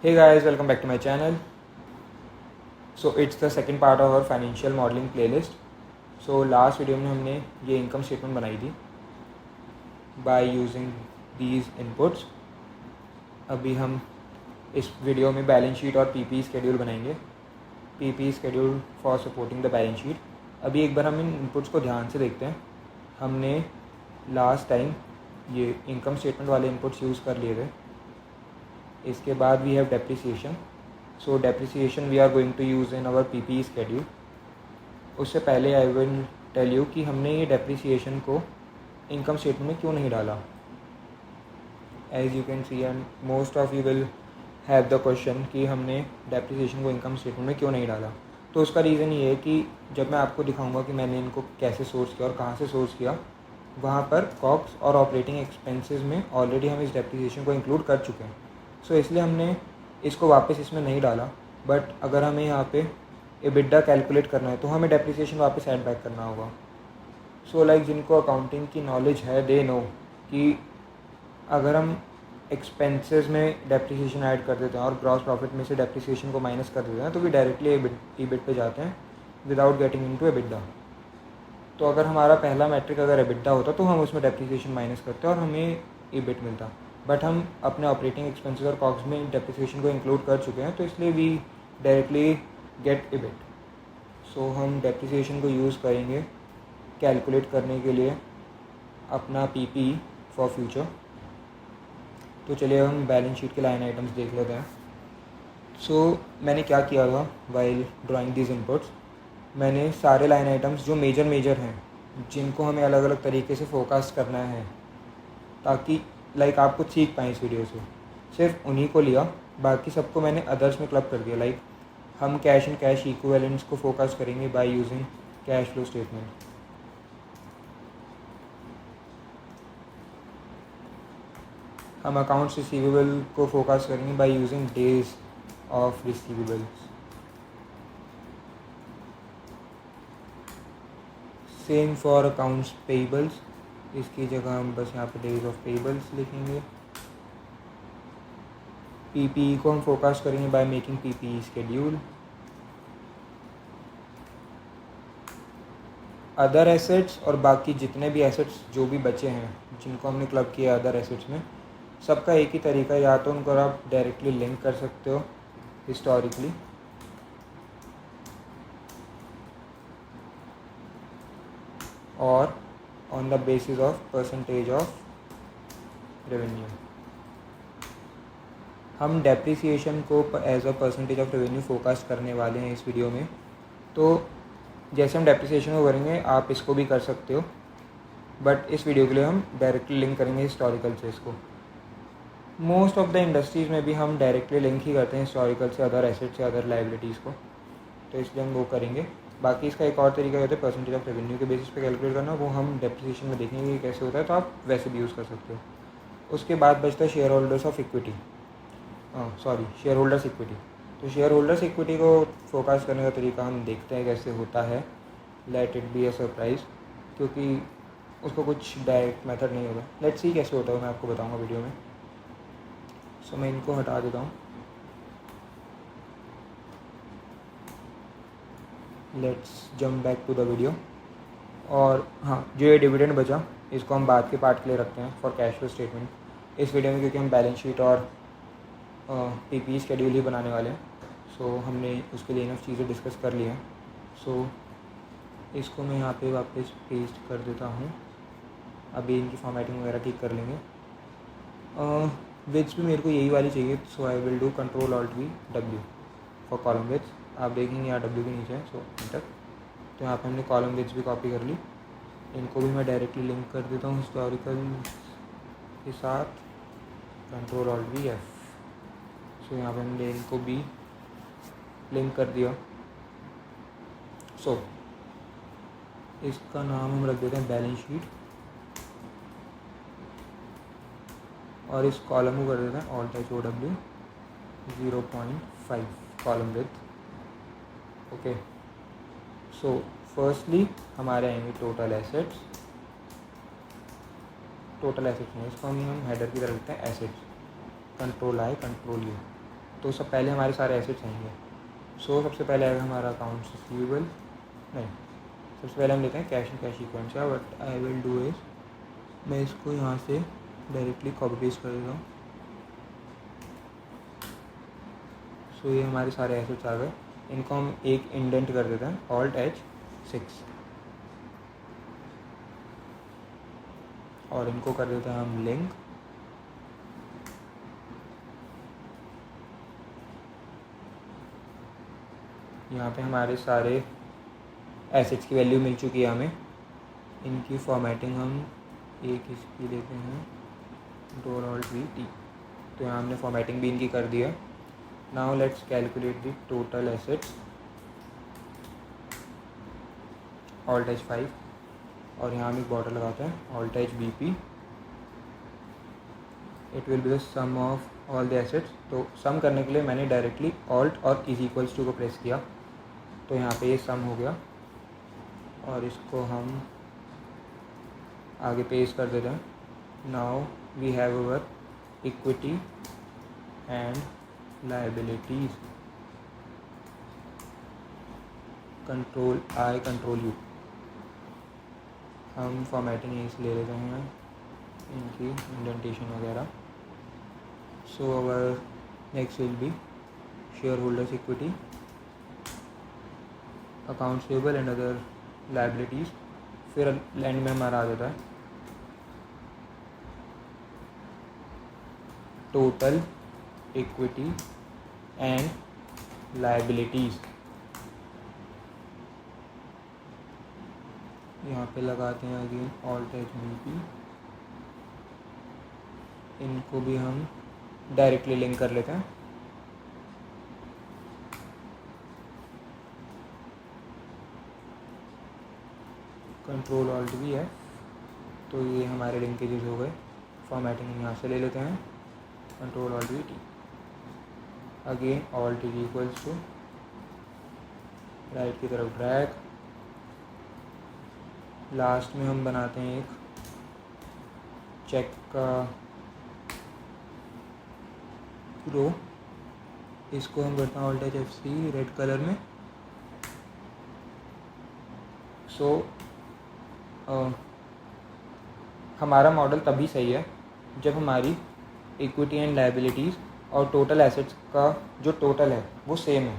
Hey guys, welcome back to my channel. So it's the second part of our financial modeling playlist. So last video में हमने ये income statement बनाई थी by using these inputs. अभी हम इस video में बैलेंस शीट और पीपी स्केड्यूल बनाएंगे. PP schedule for supporting the balance sheet. अभी एक बार हम इन इनपुट्स को ध्यान से देखते हैं. हमने लास्ट टाइम ये इनकम स्टेटमेंट वाले इनपुट्स यूज़ कर लिए थे. इसके बाद we have depreciation. So depreciation we are going to use in our PP schedule. उससे पहले आई विल टेल यू कि हमने ये डेप्रिसिएशन को इनकम स्टेटमेंट में क्यों नहीं डाला. As you can see and most of you will have the question कि हमने डेप्रिसिएशन को इनकम स्टेटमेंट में क्यों नहीं डाला. तो उसका रीज़न ये है कि जब मैं आपको दिखाऊंगा कि मैंने इनको कैसे सोर्स किया और कहाँ से सोर्स किया, वहाँ पर कॉस्ट और ऑपरेटिंग एक्सपेंसेस में ऑलरेडी हम इस डेप्रिसिएशन को इंक्लूड कर चुके हैं. सो इसलिए हमने इसको वापस इसमें नहीं डाला. बट अगर हमें यहाँ पे एबिडा कैलकुलेट करना है तो हमें डेप्रिसिएशन वापस ऐड बैक करना होगा. सो लाइक जिनको अकाउंटिंग की नॉलेज है दे नो कि अगर हम एक्सपेंसेस में डेप्रिसिएशन ऐड कर देते हैं और ग्रॉस प्रॉफिट में से डेप्रिसिएशन को माइनस कर देते हैं तो भी डायरेक्टली एबिट पे जाते हैं विदाउट गेटिंग इनटू एबिडा. तो अगर हमारा पहला मैट्रिक अगर एबिडा होता तो हम उसमें डेप्रिसिएशन माइनस करते और हमें एबिट मिलता. बट हम अपने ऑपरेटिंग एक्सपेंसेस और कॉस्ट में डेप्रिसिएशन को इंक्लूड कर चुके हैं तो इसलिए वी डायरेक्टली गेट एबिट. सो हम डेप्रिसिएशन को यूज़ करेंगे कैलकुलेट करने के लिए अपना पीपी फॉर फ्यूचर. तो चलिए हम बैलेंस शीट के लाइन आइटम्स देख लेते हैं. सो मैंने क्या किया था वाइल ड्राइंग दीज इनपुट्स. मैंने सारे लाइन आइटम्स जो मेजर हैं जिनको हमें अलग अलग तरीके से फोकस करना है ताकि लाइक आप कुछ सीख पाएँ इस वीडियो से, सिर्फ उन्हीं को लिया. बाकी सबको मैंने अदर्स में क्लब कर दिया. लाइक हम कैश एंड कैश इक्विवेलेंट्स को फोकस करेंगे by using cash flow statement. हम अकाउंट्स रिसीवेबल को फोकस करेंगे by using days of receivables. Same for accounts payables. इसकी जगह हम बस यहाँ पे डेज ऑफ पेबल्स लिखेंगे. पीपी को हम फोकस करेंगे by making PP schedule. Other assets और बाकी जितने भी एसेट्स जो भी बचे हैं जिनको हमने क्लब किया अदर एसेट्स में, सबका एक ही तरीका. या तो उनको आप डायरेक्टली लिंक कर सकते हो हिस्टोरिकली और on the basis of percentage of revenue. हम डेप्रिसिएशन को as a percentage of revenue focus करने वाले हैं इस वीडियो में. तो जैसे हम डेप्रिसिएशन को करेंगे आप इसको भी कर सकते हो, बट इस वीडियो के लिए हम डायरेक्टली लिंक करेंगे हिस्टोरिकल से इसको. मोस्ट ऑफ द इंडस्ट्रीज़ में भी हम डायरेक्टली लिंक ही करते हैं हिस्टोरिकल से अदर एसेट से अदर लाइबिलिटीज़ को, तो इसलिए हम वो करेंगे. बाकी इसका एक और तरीका होता है परसेंटेज ऑफ रेवेन्यू के बेसिस पे कैलकुलेट करना. वो हम डेप्रिसिएशन में देखेंगे कि कैसे होता है, तो आप वैसे भी यूज़ कर सकते हो. उसके बाद बचता है share holders of equity, share holders equity. तो शेयर होल्डर्स इक्विटी को फोकस करने का तरीका हम देखते हैं कैसे होता है. Let it be A surprise, क्योंकि उसको कुछ डायरेक्ट मेथड नहीं होगा. लेट्स सी कैसे होता है, मैं आपको बताऊंगा वीडियो में. सो मैं इनको हटा देता हूँ. Let's jump back to the video. और हाँ, जो ये डिविडेंड बचा इसको हम बाद के पार्ट के लिए रखते हैं फॉर कैश फ्लो स्टेटमेंट इस वीडियो में, क्योंकि हम बैलेंस शीट और पीपी स्केड्यूल ही बनाने वाले हैं. सो हमने उसके लिए इनफ चीज़ें डिस्कस कर ली हैं. सो इसको मैं यहाँ पे वापस पेस्ट कर देता हूँ. अभी इनकी फॉर्मेटिंग वगैरह ठीक कर लेंगे. विड्थ भी मेरे को यही वाली चाहिए, so I will do control alt V W for column width. आप देखेंगे यहाँ डब्ल्यू के नीचे है, सो इंटर. तो यहाँ पे हमने कॉलम विड्थ भी कॉपी कर ली. इनको भी मैं डायरेक्टली लिंक कर देता हूँ हिस्टोरिकल के साथ. Control alt V F. So यहाँ पे हमने इनको भी लिंक कर दिया. सो इसका नाम हम रख देते हैं बैलेंस शीट और इस कॉलम को कर देते हैं Alt H O W 0.5 column width. Okay. So firstly हमारे आएंगे टोटल एसेट्स. टोटल एसेट्स में इसको हम हेडर की तरफ लिखते हैं assets. Control I control you. तो सब पहले हमारे सारे एसेट्स आएंगे। सो सबसे पहले आएगा हमारा अकाउंट्स रिसीवेबल, नहीं सबसे पहले हम लेते हैं cash and cash equivalents. What I will do is मैं इसको यहाँ से डायरेक्टली कॉपी पेस्ट कर देता हूँ। सो ये हमारे सारे एसेट्स आ गए। इनको हम एक इंडेंट कर देते हैं, Alt+H6, और इनको कर देते हैं हम लिंक। यहाँ पे हमारे सारे एसेट्स की वैल्यू मिल चुकी है हमें। इनकी फॉर्मेटिंग हम एक इसकी लेते हैं, $Alt+V तो यहाँ हमने फॉर्मेटिंग भी इनकी कर दिया। Now let's calculate the total assets, Alt+H5, और यहाँ हम एक बॉर्डर लगाते हैं Alt+BP। It will be the sum of all the assets. तो सम करने के लिए मैंने डायरेक्टली Alt और =2 को प्रेस किया, तो यहाँ पे ये सम हो गया, और इसको हम आगे पेस्ट कर देते हैं। Now we have our equity and liabilities, control I control U. हम फॉर्मेटिंग यहीं से ले लेते हैं इनकी इंडेंटेशन वगैरह। So our next will be share holders equity, accounts payable and other liabilities. फिर लैंड में हमारा आ जाता है टोटल इक्विटी एंड लायबिलिटीज़। यहाँ पे लगाते हैं अगेन Alt+BP। इनको भी हम डायरेक्टली लिंक कर लेते हैं। Ctrl+Alt+V है, तो ये हमारे लिंकेजेस हो गए। फॉर्मेटिंग यहाँ से ले लेते हैं, Ctrl+Alt+V अगेन Alt=, राइट की तरफ ड्रैग। लास्ट में हम बनाते हैं एक चेक का रो, इसको हम करते हैं Alt+FC रेड कलर में। सो हमारा मॉडल तभी सही है जब हमारी इक्विटी एंड लायबिलिटीज़ और टोटल एसेट्स का जो टोटल है वो सेम है।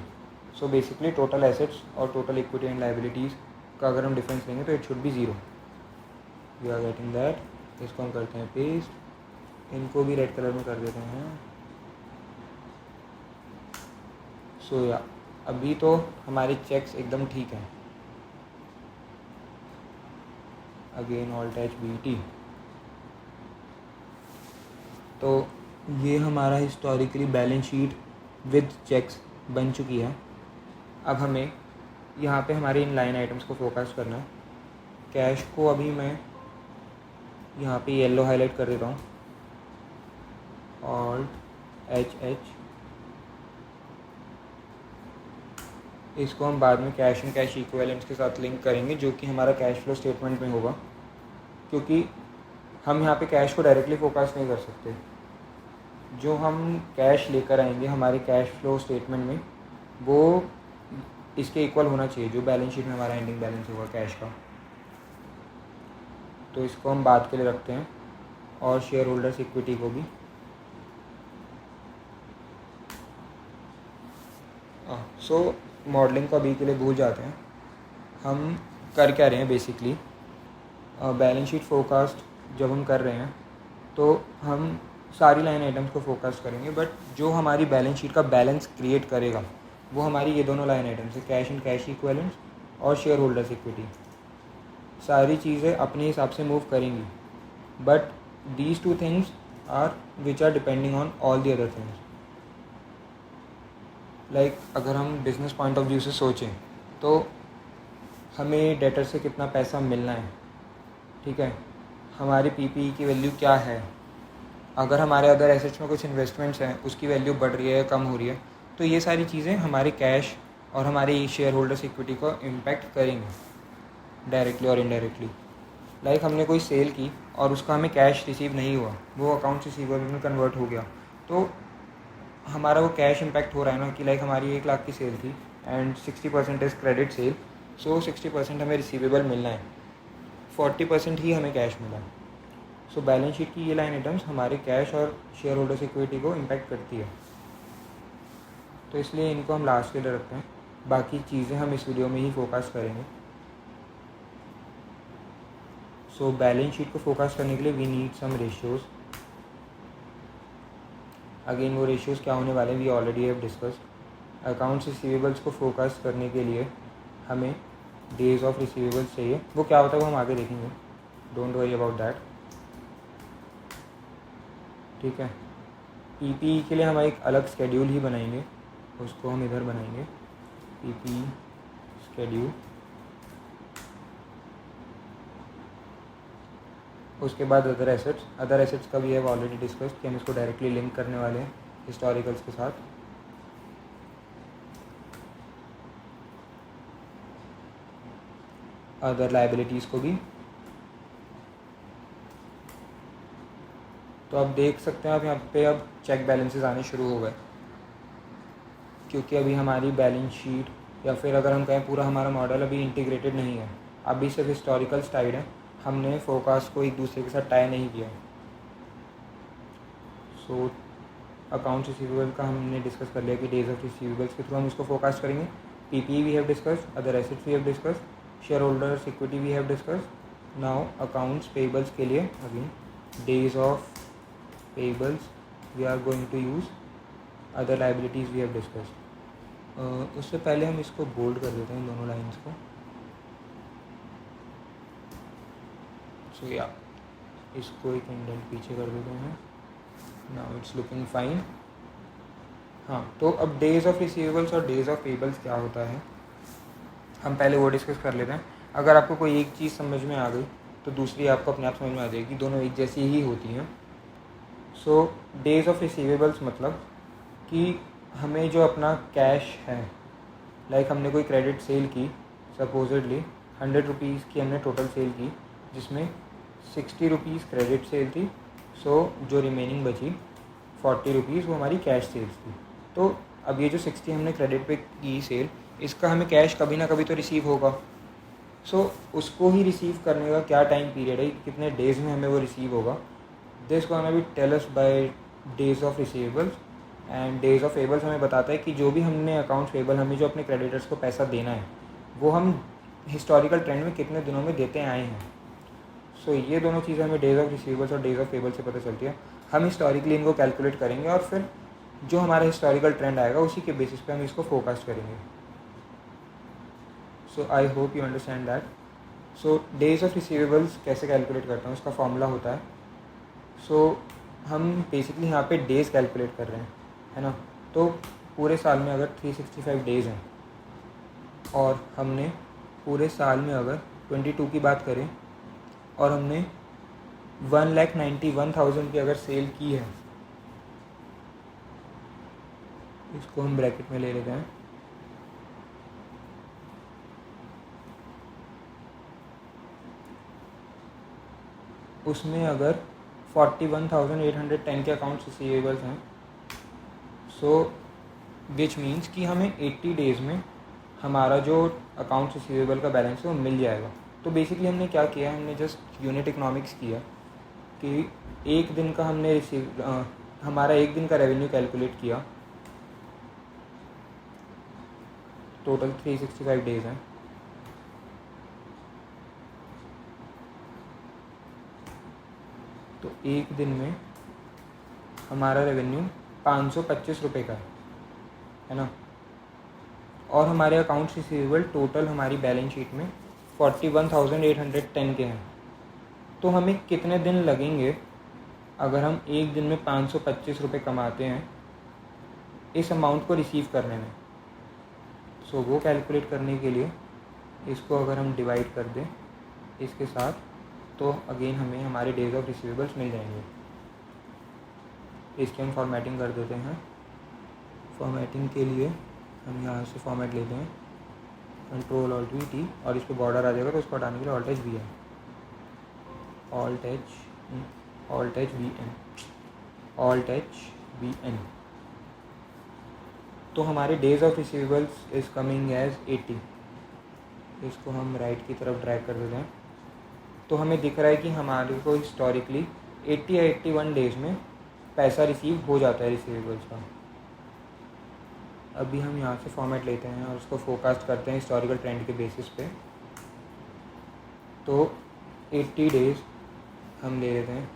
सो बेसिकली टोटल एसेट्स और टोटल इक्विटी एंड लायबिलिटीज़ का अगर हम डिफरेंस लेंगे तो it should be 0। We are getting that. इसको हम करते हैं पेस्ट, इनको भी रेड कलर में कर देते हैं। सो या अभी तो हमारे चेक्स एकदम ठीक हैं। Again Alt+BT। तो ये हमारा historically balance sheet with checks बन चुकी है। अब हमें यहाँ पे हमारे इन लाइन आइटम्स को फोकस करना है। कैश को अभी मैं यहाँ पे येलो हाईलाइट कर देता हूँ, Alt+HH। इसको हम बाद में कैश एंड कैश इक्विवेलेंट्स के साथ लिंक करेंगे, जो कि हमारा कैश फ्लो स्टेटमेंट में होगा, क्योंकि हम यहाँ पे कैश को डायरेक्टली फोकस नहीं कर सकते। जो हम कैश लेकर आएंगे हमारे कैश फ्लो स्टेटमेंट में, वो इसके इक्वल होना चाहिए जो बैलेंस शीट में हमारा एंडिंग बैलेंस होगा कैश का। तो इसको हम बाद के लिए रखते हैं, और शेयर होल्डर्स इक्विटी को भी। सो मॉडलिंग को अभी के लिए भूल जाते हैं। हम कर क्या रहे हैं बेसिकली, बैलेंस शीट फोरकास्ट जब हम कर रहे हैं तो हम सारी लाइन आइटम्स को फोकस करेंगे, बट जो हमारी बैलेंस शीट का बैलेंस क्रिएट करेगा वो हमारी ये दोनों लाइन आइटम्स है, कैश एंड कैश इक्विवेलेंट्स और शेयर होल्डर्स इक्विटी। सारी चीज़ें अपने हिसाब से मूव करेंगी, but these two things are which are depending on all the other things. Like अगर हम बिजनेस पॉइंट ऑफ व्यू से सोचें तो हमें डेटर से कितना पैसा मिलना है, ठीक है, हमारी पीपीई की वैल्यू क्या है, अगर हमारे अदर एसेट्स में कुछ इन्वेस्टमेंट्स हैं उसकी वैल्यू बढ़ रही है या कम हो रही है, तो ये सारी चीज़ें हमारे कैश और हमारे शेयर होल्डर्स इक्विटी को इम्पैक्ट करेंगे डायरेक्टली और इनडायरेक्टली। लाइक हमने कोई सेल की और उसका हमें कैश रिसीव नहीं हुआ, वो अकाउंट रिसीवेबल में कन्वर्ट हो गया, तो हमारा वो कैश इम्पैक्ट हो रहा है ना कि लाइक हमारी 1 लाख की सेल थी एंड 60% इज़ क्रेडिट सेल, सो 60% हमें रिसीवेबल मिलना है, 40% ही हमें कैश मिला है। सो बैलेंस शीट की ये लाइन आइटम्स हमारे कैश और शेयर होल्डर्स इक्विटी को इम्पैक्ट करती है, तो इसलिए इनको हम लास्ट के लिए रखते हैं। बाकी चीज़ें हम इस वीडियो में ही फोकस करेंगे। सो बैलेंस शीट को फोकस करने के लिए we need some ratios. Again वो रेशियोज़ क्या होने वाले हैं we already have discussed. Accounts receivables को फोकस करने के लिए हमें डेज ऑफ रिसीवेबल्स चाहिए, वो क्या होता है वो हम आगे देखेंगे, डोंट वरी अबाउट दैट। ठीक है, पीपीई के लिए हम एक अलग स्केड्यूल ही बनाएंगे, उसको हम इधर बनाएंगे पीपीई स्केड्यूल। उसके बाद अदर एसेट्स का भी हैव ऑलरेडी डिस्कस्ड कि हम इसको डायरेक्टली लिंक करने वाले हैं हिस्टोरिकल्स के साथ। अदर लाइबिलिटीज़ को भी। तो आप देख सकते हैं आप यहाँ पे अब चेक बैलेंसेस आने शुरू हो गए, क्योंकि अभी हमारी बैलेंस शीट या फिर अगर हम कहें पूरा हमारा मॉडल अभी इंटीग्रेटेड नहीं है, अभी सिर्फ हिस्टोरिकल्स टाइड है, हमने फोरकास्ट को एक दूसरे के साथ टाई नहीं किया। सो अकाउंट्स रिसीवेबल का हमने डिस्कस कर लिया कि डेज ऑफ रिसीवेबल्स के थ्रू हम इसको फोरकास्ट करेंगे। PPE we have discussed, other assets we have discussed, share holders equity we have discussed. Now accounts payables के लिए again days of payables we are going to use, other liabilities we have discussed. उससे पहले हम इसको bold कर देते हैं दोनों लाइंस को। सो या इसको एक इंडेंट पीछे कर देते हैं, नाउ इट्स लुकिंग फाइन। हाँ, तो अब डेज ऑफ रिसीवेबल्स और डेज ऑफ पेबल्स क्या होता है हम पहले वो डिस्कस कर लेते हैं। अगर आपको कोई एक चीज़ समझ में आ गई तो दूसरी आपको अपने आप समझ में आ जाएगी, दोनों एक जैसी ही होती हैं। सो डेज ऑफ रिसीवेबल्स मतलब कि हमें जो अपना कैश है, लाइक हमने कोई क्रेडिट सेल की, सपोजिटली 100 रुपीज़ की हमने टोटल सेल की, जिसमें 60 रुपीज़ क्रेडिट सेल थी, सो जो रिमेनिंग बची 40 रुपीज़ वो हमारी कैश सेल्स थी। तो अब ये जो 60 हमने क्रेडिट पे की सेल, इसका हमें कैश कभी ना कभी तो रिसीव होगा। सो उसको ही रिसीव करने का क्या टाइम पीरियड है, कितने डेज़ में हमें वो रिसीव होगा, this gonna be tell us by days of receivables. And days of payables हमें बताता है कि जो भी हमने अकाउंट्स पेबल हमें जो अपने क्रेडिटर्स को पैसा देना है वो हम हिस्टोरिकल ट्रेंड में कितने दिनों में देते आए हैं। सो ये दोनों चीज़ें हमें डेज ऑफ रिसीवेबल्स और डेज ऑफ पेबल्स से पता चलती है। हम हिस्टोरिकली इनको कैलकुलेट करेंगे और फिर जो हमारा हिस्टोरिकल ट्रेंड आएगा उसी के बेसिस पे हम इसको फोरकास्ट करेंगे। So I hope you understand that. So days of receivables कैसे कैलकुलेट करते हैं, उसका फॉर्मूला होता है। सो हम बेसिकली यहाँ पे डेज़ कैलकुलेट कर रहे हैं, है ना। तो पूरे साल में अगर 365 डेज़ हैं और हमने पूरे साल में अगर 22 की बात करें और हमने 1,91,000 की अगर सेल की है, इसको हम ब्रैकेट में ले लेते हैं, उसमें अगर 41,810 के अकाउंट्स रिसीवेबल्स हैं, सो विच मीन्स कि हमें 80 डेज़ में हमारा जो अकाउंट्स रिसीवेबल का बैलेंस है वो मिल जाएगा। तो बेसिकली हमने क्या किया, हमने जस्ट यूनिट इकोनॉमिक्स किया कि एक दिन का हमने हमारा एक दिन का रेवेन्यू कैलकुलेट किया, टोटल 365 डेज़ हैं, तो एक दिन में हमारा रेवेन्यू 525 रुपये का है ना। और हमारे अकाउंट्स रिसीवेबल टोटल हमारी बैलेंस शीट में 41,810 के हैं। तो हमें कितने दिन लगेंगे अगर हम एक दिन में 525 रुपये कमाते हैं इस अमाउंट को रिसीव करने में। सो वो कैलकुलेट करने के लिए इसको अगर हम डिवाइड कर दें इसके साथ, तो अगेन हमें हमारे डेज ऑफ रिसीवेबल्स मिल जाएंगे। इसकी हम फॉर्मेटिंग कर देते हैं। फॉर्मेटिंग के लिए हम यहाँ से फॉर्मेट लेते हैं Ctrl+Alt+V और इस पर बॉर्डर आ जाएगा तो उसको हटाने के लिए Alt+H V N तो हमारे days of receivables is coming as 80। इसको हम राइट की तरफ ड्रैग कर देते हैं तो हमें दिख रहा है कि हमारे को हिस्टोरिकली 80 या 81 डेज़ में पैसा रिसीव हो जाता है रिसीवेबल्स का। अभी हम यहाँ से फॉर्मेट लेते हैं और उसको फोरकास्ट करते हैं हिस्टोरिकल ट्रेंड के बेसिस पे। तो 80 डेज़ हम ले लेते हैं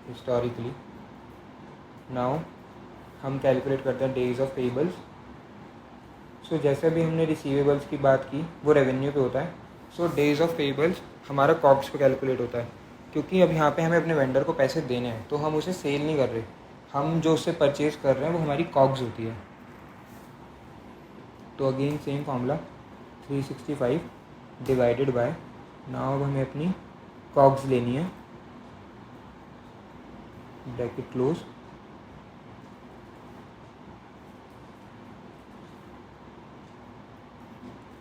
हिस्टोरिकली। नाउ हम कैलकुलेट करते हैं डेज ऑफ पेबल्स। सो जैसे भी हमने रिसीवेबल्स की बात की वो रेवेन्यू पे होता है। सो डेज ऑफ पेबल्स हमारा कॉग्स पे कैलकुलेट होता है, क्योंकि अब यहाँ पे हमें अपने वेंडर को पैसे देने हैं तो हम उसे सेल नहीं कर रहे, हम जो उससे परचेज़ कर रहे हैं वो हमारी कॉग्स होती है। तो again same formula 365 divided by, now अब हमें अपनी कॉग्स लेनी है, ब्रैकेट क्लोज,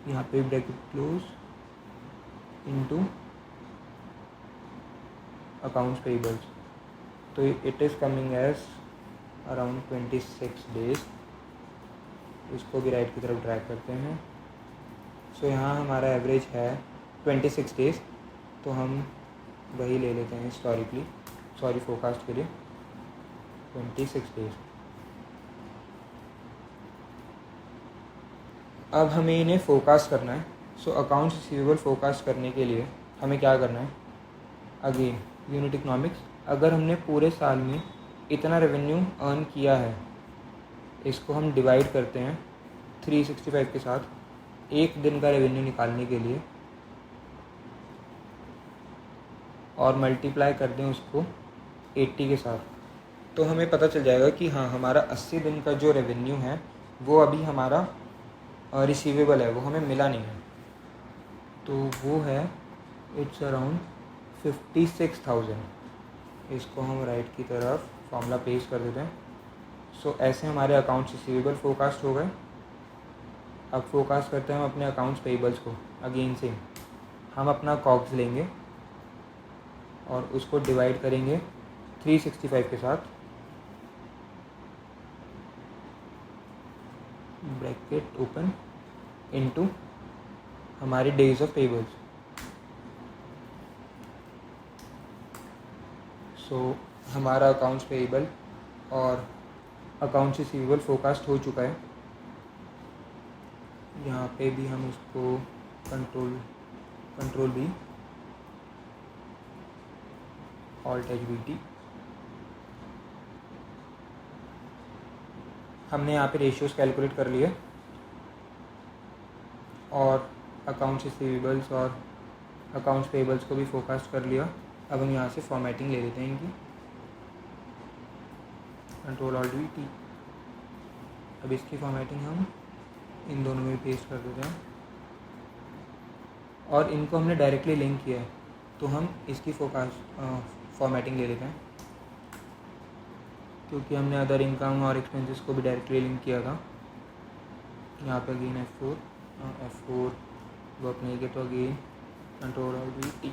यहाँ पे bracket close into accounts payables. तो it is coming as around 26 days. इसको भी राइट की तरफ ड्रैग करते हैं। सो यहाँ हमारा एवरेज है 26 डेज, तो हम वही ले लेते हैं हिस्टोरिकली, सॉरी फोरकास्ट के लिए 26 डेज। अब हमें इन्हें फोरकास्ट करना है। सो अकाउंट्स रिसीवेबल फोरकास्ट करने के लिए हमें क्या करना है, अगेन यूनिट इकोनॉमिक्स। अगर हमने पूरे साल में इतना रेवेन्यू अर्न किया है, इसको हम डिवाइड करते हैं 365 के साथ एक दिन का रेवेन्यू निकालने के लिए, और मल्टीप्लाई कर दें उसको 80 के साथ, तो हमें पता चल जाएगा कि हाँ हमारा 80 दिन का जो रेवेन्यू है वो अभी हमारा रिसीवेबल है, वो हमें मिला नहीं है। तो वो है इट्स अराउंड 56,000। इसको हम राइट की तरफ फॉर्मूला पेस्ट कर देते हैं। सो ऐसे हमारे अकाउंट्स रिसीवेबल फोरकास्ट हो गए। अब फोरकास्ट करते हैं हम अपने अकाउंट्स पेबल्स को। अगेन से हम अपना कॉग्स लेंगे और उसको डिवाइड करेंगे 365 के साथ, ब्रैकेट ओपन, इनटू हमारे डेज ऑफ पेबल्स। सो हमारा अकाउंट्स पेबल और अकाउंट्स रिसीवेबल फोरकास्ट हो चुका है। यहाँ पे भी हम इसको कंट्रोल भी ऑल्ट HBT, हमने यहाँ पे रेशियोज़ कैलकुलेट कर लिए और अकाउंट्स रिसीवेबल्स और अकाउंट्स पेबल्स को भी फोरकास्ट कर लिया। अब हम यहाँ से फॉर्मेटिंग ले लेते हैं इनकी, कंट्रोल ऑल्ट VT। अब इसकी फॉर्मेटिंग हम इन दोनों में पेस्ट कर देते हैं और इनको हमने डायरेक्टली लिंक किया है तो हम इसकी फॉर्मेटिंग ले लेते हैं, क्योंकि हमने अदर इनकम और एक्सपेंसेस को भी डायरेक्टली लिंक किया था। यहाँ पे अगेन F4 वर्क नहीं किया तो अगेन कंट्रोल ऑल्ट VT।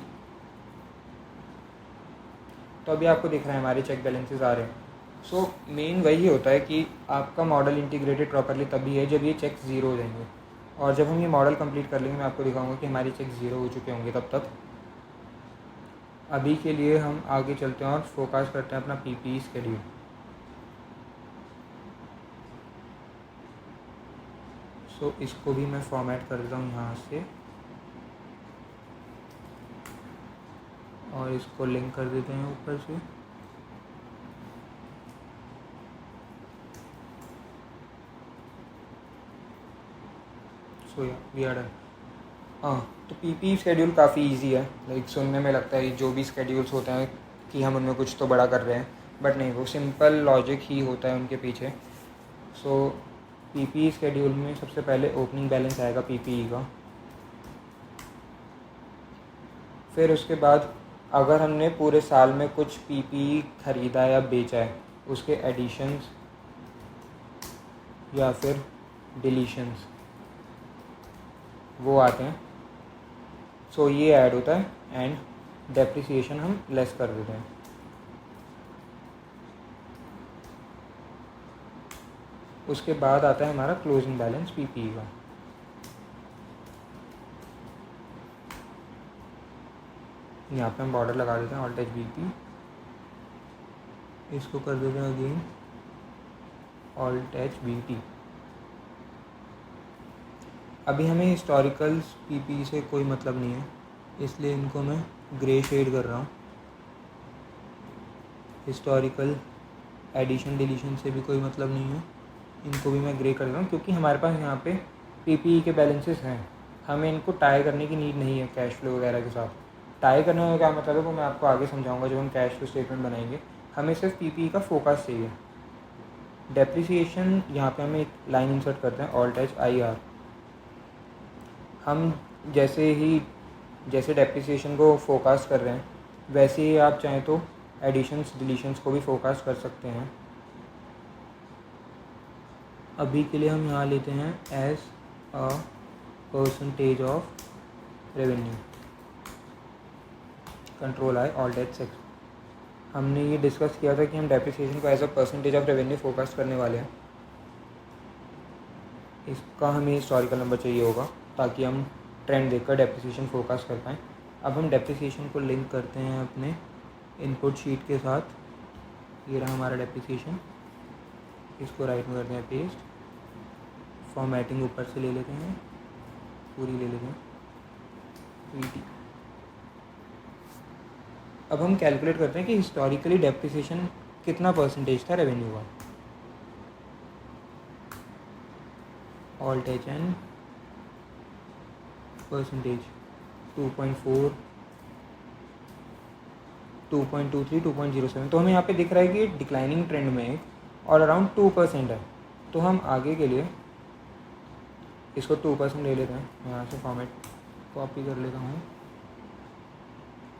तो अभी आपको दिख रहा है हमारे चेक बैलेंसेस आ रहे हैं। सो मेन वही होता है कि आपका मॉडल इंटीग्रेटेड प्रॉपर्ली तभी है जब ये चेक ज़ीरो हो जाएंगे, और जब हम ये मॉडल कंप्लीट कर लेंगे मैं आपको दिखाऊंगा कि हमारे चेक ज़ीरो हो चुके होंगे तब तक। अभी के लिए हम आगे चलते हैं और फोरकास्ट करते हैं अपना PPE स्केड्यूल। सो इसको भी मैं फॉर्मेट कर देता हूँ यहाँ से और इसको लिंक कर देते हैं ऊपर से। So we are done. तो PPE स्केड्यूल काफ़ी इजी है, लाइक सुनने में लगता है जो भी स्केड्यूल्स होते हैं कि हम उनमें कुछ तो बड़ा कर रहे हैं, बट नहीं, वो सिंपल लॉजिक ही होता है उनके पीछे। सो PPE स्केड्यूल में सबसे पहले ओपनिंग बैलेंस आएगा PPE का, फिर उसके बाद अगर हमने पूरे साल में कुछ PPE ख़रीदा या बेचा है उसके एडिशंस या फिर डिलीशंस वो आते हैं। सो ये ऐड होता है एंड डेप्रिसिएशन हम लेस कर देते हैं। उसके बाद आता है हमारा क्लोजिंग बैलेंस पीपीई का। यहाँ पे हम बॉर्डर लगा देते हैं ऑल्ट एच बीपी, इसको कर देते हैं अगेन ऑल्ट एच बीटी। अभी हमें हिस्टोरिकल्स पीपी से कोई मतलब नहीं है, इसलिए इनको मैं ग्रे शेड कर रहा हूँ। हिस्टोरिकल एडिशन डिलीशन से भी कोई मतलब नहीं है, इनको भी मैं ग्रे कर रहा हूँ, क्योंकि हमारे पास यहाँ पे पीपीई के बैलेंसेस हैं, हमें इनको टाई करने की नीड नहीं है कैश फ्लो वगैरह के साथ। टाई करने का क्या मतलब है वो मैं आपको आगे समझाऊंगा जब हम कैश फ्लो स्टेटमेंट बनाएंगे। हमें सिर्फ पीपीई का फोकस चाहिए। डेप्रिसिएशन, यहाँ पे हम एक लाइन इंसर्ट करते हैं ऑल्ट एच आई आर। हम जैसे डेप्रिसिएशन को फोकस कर रहे हैं, वैसे ही आप चाहें तो एडिशंस डिलीशंस को भी फोकस कर सकते हैं। अभी के लिए हम यहाँ लेते हैं as a percentage of revenue, control I alt H 6। हमने ये डिस्कस किया था कि हम डेप्रिसिएशन को as a percentage of revenue focus करने वाले हैं। इसका हमें हिस्टोरिकल नंबर चाहिए होगा ताकि हम ट्रेंड देखकर डेप्रिसिएशन फोकस कर पाएँ। अब हम डेप्रिसिएशन को लिंक करते हैं अपने इनपुट शीट के साथ। ये रहा हमारा डेप्रिसिएशन, इसको राइट में करते हैं पेस्ट, फॉर्मेटिंग ऊपर से ले लेते हैं, पूरी ले लेते हैं वीटी। अब हम कैलकुलेट करते हैं कि हिस्टोरिकली डेप्रिसिएशन कितना परसेंटेज था रेवेन्यू का। Alt H N percentage 2.4, 2.23, 2.07। तो हमें यहाँ पे दिख रहा है कि डिक्लाइनिंग ट्रेंड में और अराउंड 2% है। तो हम आगे के लिए इसको 2% ले लेते हैं। यहाँ से फॉर्मेट कॉपी कर लेता हूँ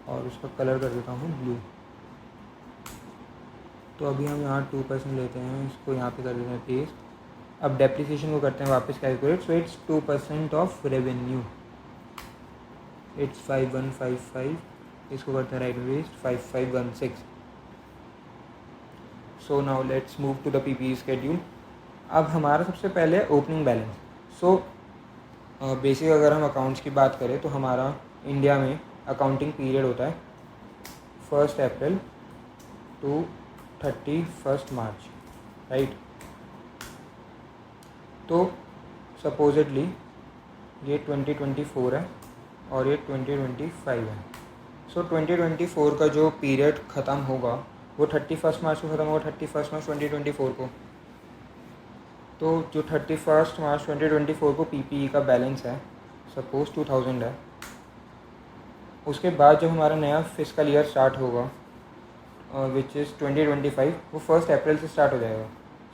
और उसका कलर कर देता हूँ ब्लू। तो अभी हम यहाँ 2% लेते हैं, इसको यहाँ पे कर देते हैं पेस्ट। अब डेप्रिसिएशन को करते हैं वापस calculate. So it's 2% of revenue, it's 5155। इसको करते हैं राइट में paste, 5516। So now let's move to the PPE schedule. अब हमारा सबसे पहले ओपनिंग बैलेंस। सो बेसिक अगर हम अकाउंट्स की बात करें तो हमारा इंडिया में अकाउंटिंग पीरियड होता है 1 अप्रैल टू 31 मार्च, राइट। तो सपोजिटली ये 2024 है और ये 2025 है। सो 2024 का जो पीरियड ख़त्म होगा वो 31 मार्च को ख़त्म होगा, 31 मार्च 2024 को। तो जो 31 मार्च 2024 को पीपीई का बैलेंस है, सपोज 2000 है, उसके बाद जब हमारा नया फिस्कल ईयर स्टार्ट होगा विच इज़ 2025, वो 1 अप्रैल से स्टार्ट हो जाएगा।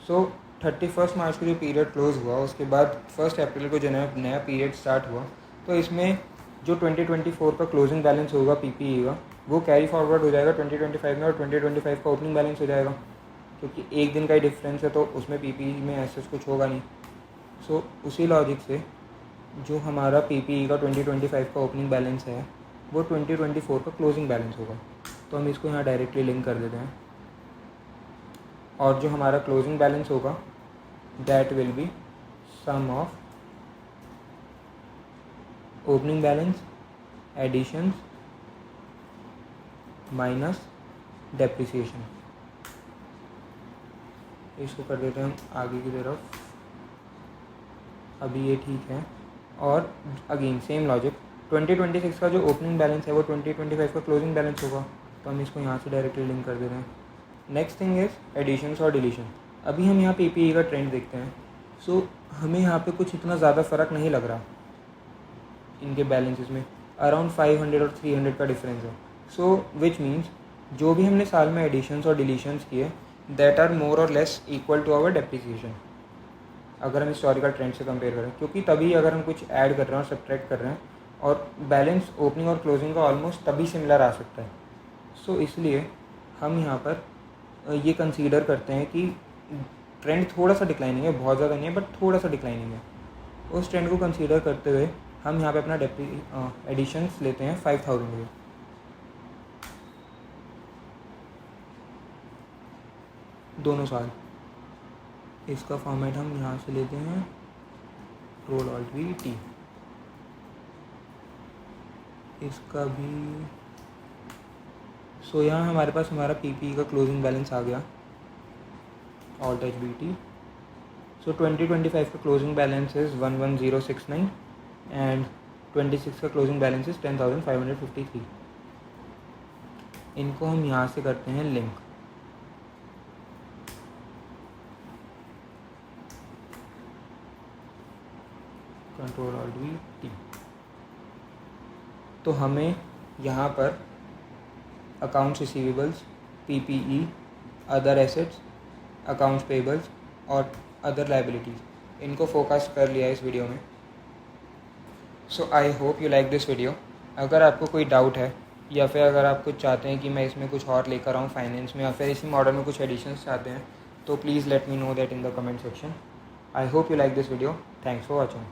सो 31 मार्च को जो पीरियड क्लोज़ हुआ उसके बाद 1 अप्रैल को जो नया पीरियड स्टार्ट हुआ, तो इसमें जो 2024 का क्लोजिंग बैलेंस होगा पीपीई का वो कैरी फॉरवर्ड हो जाएगा 2025 में, और 2025 का ओपनिंग बैलेंस हो जाएगा, क्योंकि एक दिन का ही डिफरेंस है तो उसमें पीपीई में ऐसे कुछ होगा नहीं। सो उसी लॉजिक से जो हमारा पीपीई का 2025 का ओपनिंग बैलेंस है वो 2024 का क्लोजिंग बैलेंस होगा। तो हम इसको यहाँ डायरेक्टली लिंक कर देते हैं, और जो हमारा क्लोजिंग बैलेंस होगा that will be sum of opening balance additions minus depreciation. इसको कर देते हैं हम आगे की तरफ। अभी ये ठीक है, और अगेन सेम लॉजिक 2026 का जो ओपनिंग बैलेंस है वो 2025 का क्लोजिंग बैलेंस होगा, तो हम इसको यहाँ से डायरेक्टली लिंक कर देते हैं। नेक्स्ट थिंग इज़ एडिशंस और डिलीशन। अभी हम यहाँ पीपीई का ट्रेंड देखते हैं। सो हमें यहाँ पे कुछ इतना ज़्यादा फ़र्क नहीं लग रहा इनके बैलेंसेस में, अराउंड 500 और 300 का डिफरेंस है। सो विच मीन्स जो भी हमने साल में एडिशंस और डिलीशंस किए that are more or less equal to our depreciation, अगर हम हिस्टोरिकल ट्रेंड से कंपेयर करें, क्योंकि तभी अगर हम कुछ ऐड कर रहे हैं और सब्ट्रैक्ट कर रहे हैं, और बैलेंस ओपनिंग और क्लोजिंग का ऑलमोस्ट तभी सिमिलर आ सकता है। सो इसलिए हम यहाँ पर ये कंसीडर करते हैं कि ट्रेंड थोड़ा सा डिक्लाइनिंग है, बहुत ज़्यादा नहीं है बट थोड़ा सा डिक्लाइनिंग है। उस ट्रेंड को कंसीडर करते हुए हम यहाँ पे अपना एडिशंस लेते हैं 5000 के, दोनों साल। इसका फॉर्मेट हम यहाँ से लेते हैं Ctrl+Alt+V इसका भी। सो यहाँ हमारे पास हमारा PPE का क्लोजिंग बैलेंस आ गया, Alt+H सो 2025 का क्लोजिंग बैलेंस इज़ 11069 एंड 26 का क्लोजिंग बैलेंस इज़ 10,553। इनको हम यहाँ से करते हैं लिंक। Ctrl+Alt+V तो हमें यहाँ पर accounts receivables, PPE, other assets, accounts payables और अदर लाइबिलिटीज़ इनको फोकस कर लिया है इस वीडियो में। So I hope you like this video. अगर आपको कोई डाउट है या फिर अगर आप कुछ चाहते हैं कि मैं इसमें कुछ और लेकर आऊँ फाइनेंस में, या फिर इसी मॉडल में कुछ एडिशंस चाहते हैं, तो please let me know that in the comment section. I hope you like this video. Thanks for watching.